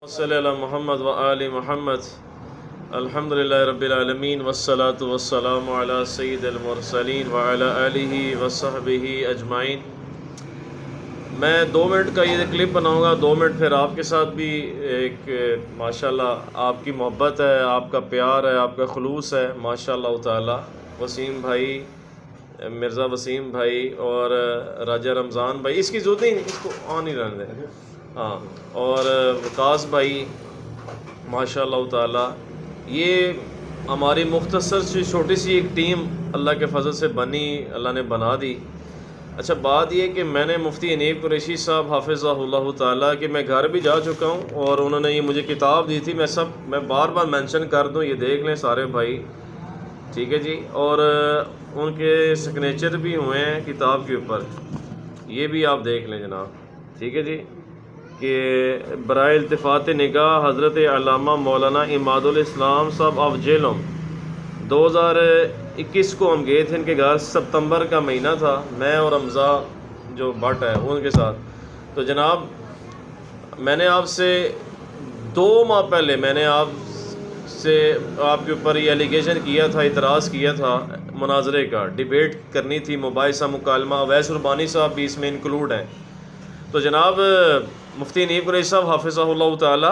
صلی اللہ محمد و آل محمد الحمدللہ رب العالمین والصلاة والسلام علی سید المرسلین وعلی آلہ وصحبہ اجمعین۔ میں 2 منٹ کا یہ کلپ بناؤں گا، 2 منٹ پھر آپ کے ساتھ بھی ایک ماشاءاللہ آپ کی محبت ہے، آپ کا پیار ہے، آپ کا خلوص ہے ماشاءاللہ تعالی۔ وسیم بھائی، مرزا وسیم بھائی اور راجہ رمضان بھائی، اس کی ضرورت نہیں، اس کو آن ہی رہنے دیں، ہاں، اور وقاص بھائی ماشاءاللہ تعالی۔ یہ ہماری مختصر سی چھوٹی سی ایک ٹیم اللہ کے فضل سے بنی، اللہ نے بنا دی۔ اچھا بات یہ کہ میں نے مفتی انیب قریشی صاحب حافظہ اللہ تعالیٰ کہ میں گھر بھی جا چکا ہوں، اور انہوں نے یہ مجھے کتاب دی تھی، میں بار بار مینشن کر دوں، یہ دیکھ لیں سارے بھائی، ٹھیک ہے جی، اور ان کے سگنیچر بھی ہوئے ہیں کتاب کے اوپر، یہ بھی آپ دیکھ لیں جناب، ٹھیک ہے جی، کہ برائے التفات نگاہ حضرت علامہ مولانا اماد الاسلام صاحب آف جیلم 2021 کو ہم گئے تھے ان کے گھر، ستمبر کا مہینہ تھا، میں اور حمزہ جو بٹ ہے ان کے ساتھ۔ تو جناب میں نے آپ سے 2 ماہ پہلے میں نے آپ کے اوپر یہ ایلیگیشن کیا تھا، اعتراض کیا تھا، مناظرے کا ڈیبیٹ کرنی تھی، مباحثہ مکالمہ، اویس ربانی صاحب بھی اس میں انکلوڈ ہیں۔ تو جناب مفتی انیب قریشی صاحب حافظہ اللہ تعالی،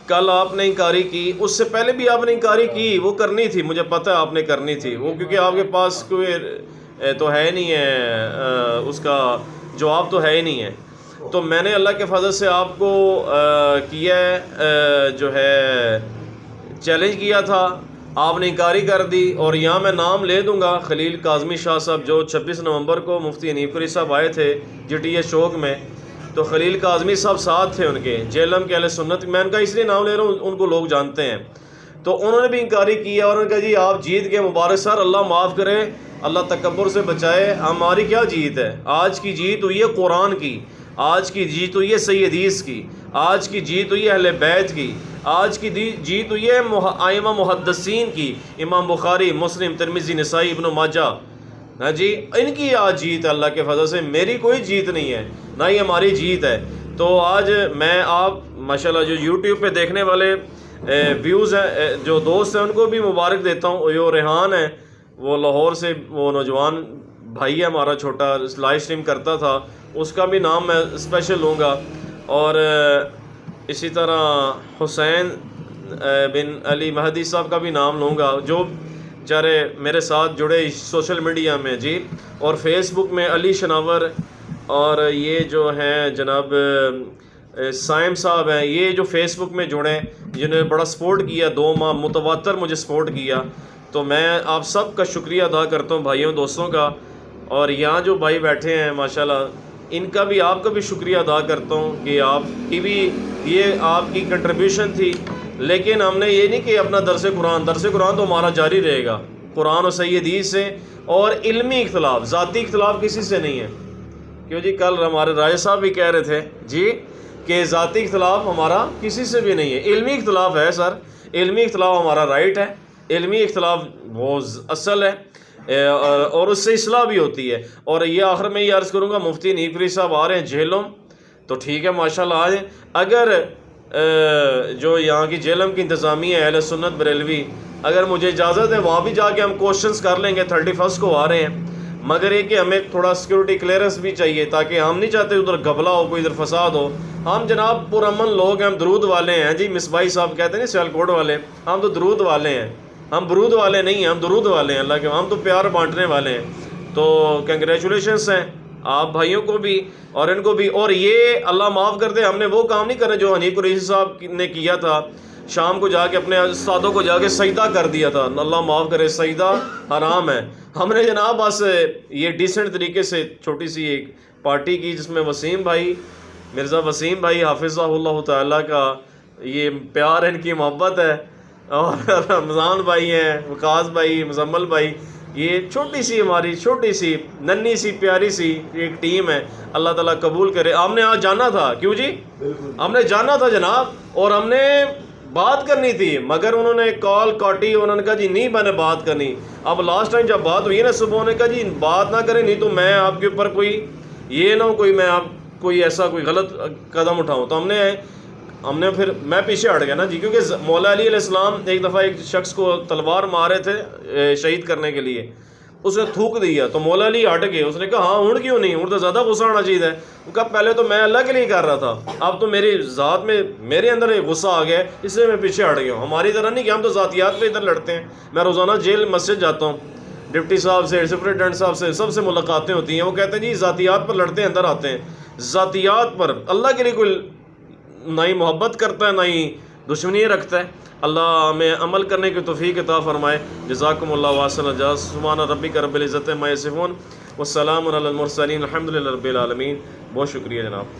کل آپ نے انکاری کی، اس سے پہلے بھی آپ نے انکاری کی، وہ کرنی تھی، مجھے پتہ ہے آپ نے کرنی تھی وہ، کیونکہ آپ کے پاس کوئی تو ہے نہیں ہے، اس کا جواب تو ہے ہی نہیں ہے۔ تو میں نے اللہ کے فضل سے آپ کو کیا ہے، جو ہے چیلنج کیا تھا، آپ نے انکاری کر دی، اور یہاں میں نام لے دوں گا خلیل کاظمی شاہ صاحب، جو 26 نومبر کو مفتی انیب قریشی صاحب آئے تھے جی ٹی اے چوک میں، تو خلیل کاظمی صاحب ساتھ تھے ان کے، جیلم کے اہل سنت، میں ان کا اس لیے نام لے رہا ہوں ان کو لوگ جانتے ہیں۔ تو انہوں نے بھی انکاری کی، اور انہوں نے کہا جی آپ جیت گئے، مبارک سر، اللہ معاف کرے، اللہ تکبر سے بچائے، ہماری کیا جیت ہے؟ آج کی جیت ہوئی ہے قرآن کی، آج کی جیت ہوئی ہے صحیح حدیث کی، آج کی جیت ہوئی ہے اہل بیت کی، آج کی جیت ہوئی ہے ائمہ محدثین کی، امام بخاری، مسلم، ترمذی، نسائی، ابن ماجہ، ہاں جی، ان کی آج جیت ہے اللہ کے فضل سے، میری کوئی جیت نہیں ہے، نہ ہی ہماری جیت ہے۔ تو آج میں آپ ماشاءاللہ جو یوٹیوب پہ دیکھنے والے ویوز ہیں، جو دوست ہیں، ان کو بھی مبارک دیتا ہوں۔ جو ریحان ہے، وہ لاہور سے، وہ نوجوان بھائی ہے ہمارا، چھوٹا لائیو سٹریم کرتا تھا، اس کا بھی نام میں اسپیشل لوں گا، اور اسی طرح حسین بن علی مہدی صاحب کا بھی نام لوں گا، جو بیچارے میرے ساتھ جڑے سوشل میڈیا میں جی، اور فیس بک میں علی شناور، اور یہ جو ہیں جناب سائم صاحب ہیں، یہ جو فیس بک میں جڑے، جنہوں نے بڑا سپورٹ کیا، 2 ماہ متواتر مجھے سپورٹ کیا، تو میں آپ سب کا شکریہ ادا کرتا ہوں، بھائیوں دوستوں کا، اور یہاں جو بھائی بیٹھے ہیں ماشاءاللہ، ان کا بھی، آپ کا بھی شکریہ ادا کرتا ہوں کہ آپ کی بھی یہ آپ کی کنٹریبیوشن تھی۔ لیکن ہم نے یہ نہیں کہ اپنا درس قرآن تو ہمارا جاری رہے گا، قرآن و صحیح حدیث سے، اور علمی اختلاف، ذاتی اختلاف کسی سے نہیں ہے، کیوں جی، کل ہمارے راجہ صاحب بھی کہہ رہے تھے جی کہ ذاتی اختلاف ہمارا کسی سے بھی نہیں ہے، علمی اختلاف ہے سر، علمی اختلاف ہمارا رائٹ ہے، علمی اختلاف وہ اصل ہے، اور اس سے اصلاح بھی ہوتی ہے۔ اور یہ آخر میں یہ عرض کروں گا، مفتی انیب قریشی صاحب آ رہے ہیں جہلم، تو ٹھیک ہے ماشاءاللہ آ جائیں، اگر جو یہاں کی جہلم کی انتظامیہ ہے، اہل سنت بریلوی، اگر مجھے اجازت ہے وہاں بھی جا کے ہم کوشچنس کر لیں گے، 31 کو آ رہے ہیں، مگر یہ کہ ہمیں تھوڑا سیکورٹی کلیئرنس بھی چاہیے، تاکہ ہم نہیں چاہتے ادھر گھبلا ہو، کوئی ادھر فساد ہو۔ ہم جناب پرامن لوگ ہیں، ہم درود والے ہیں جی، مصباحی صاحب کہتے ہیں نا سیالکوٹ والے، ہم تو درود والے ہیں، ہم برود والے نہیں ہیں، ہم درود والے ہیں اللہ کے، ہم تو پیار بانٹنے والے ہیں۔ تو کنگریچولیشنس ہیں آپ بھائیوں کو بھی اور ان کو بھی، اور یہ اللہ معاف کر دے، ہم نے وہ کام نہیں کرے جو انیب قریشی صاحب نے کیا تھا، شام کو جا کے اپنے استادوں کو جا کے سجدہ کر دیا تھا، اللہ معاف کرے، سجدہ حرام ہے۔ ہم نے جناب بس یہ ڈیسنٹ طریقے سے چھوٹی سی ایک پارٹی کی، جس میں وسیم بھائی، مرزا وسیم بھائی حافظہ اللہ تعالیٰ کا یہ پیار ہے، ان کی محبت ہے، اور رمضان بھائی ہیں، وقاص بھائی، مزمل بھائی، یہ چھوٹی سی ہماری چھوٹی سی ننھی سی پیاری سی ایک ٹیم ہے، اللہ تعالیٰ قبول کرے۔ ہم نے آج جانا تھا، کیوں جی، ہم نے جانا تھا جناب، اور ہم نے بات کرنی تھی، مگر انہوں نے کال کاٹی، انہوں نے کہا جی نہیں میں نے بات کرنی۔ اب لاسٹ ٹائم جب بات ہوئی ہے نا صبح، انہوں نے کہا جی بات نہ کریں، نہیں تو میں آپ کے اوپر کوئی یہ نہ ہو، کوئی میں آپ کوئی ایسا کوئی غلط قدم اٹھاؤں۔ تو ہم نے ہم نے پھر میں پیچھے ہٹ گیا نا جی، کیونکہ مولا علی علیہ السلام ایک دفعہ ایک شخص کو تلوار مارے تھے شہید کرنے کے لیے، اس نے تھوک دیا تو مولا علی ہٹ گئے، اس نے کہا ہاں ہوں کیوں نہیں، ہوں تو زیادہ غصہ آنا چاہیے ہے۔ وہ کہا پہلے تو میں اللہ کے لیے کر رہا تھا، اب تو میری ذات میں میرے اندر ایک غصہ آ گیا ہے، اس لیے میں پیچھے ہٹ گیا ہوں۔ ہماری طرح نہیں کہ ہم تو ذاتیات پہ ادھر لڑتے ہیں۔ میں روزانہ جیل مسجد جاتا ہوں، ڈپٹی صاحب سے، سپرنٹینڈنٹ صاحب سے، سب سے ملاقاتیں ہوتی ہیں، وہ کہتے ہیں جی ذاتیات پر لڑتے ہیں، اندر آتے ہیں۔ ذاتیات پر اللہ کے لیے کوئی نہ ہی محبت کرتا ہے نہ ہی دشمنی رکھتا ہے۔ اللہ ہمیں عمل کرنے کی توفیق عطا فرمائے۔ جزاکم اللہ واسن الجزا، سبحان ربک رب العزت عما یصفون والسلام علی المرسلین، الحمد للہ رب العالمین۔ بہت شکریہ جناب۔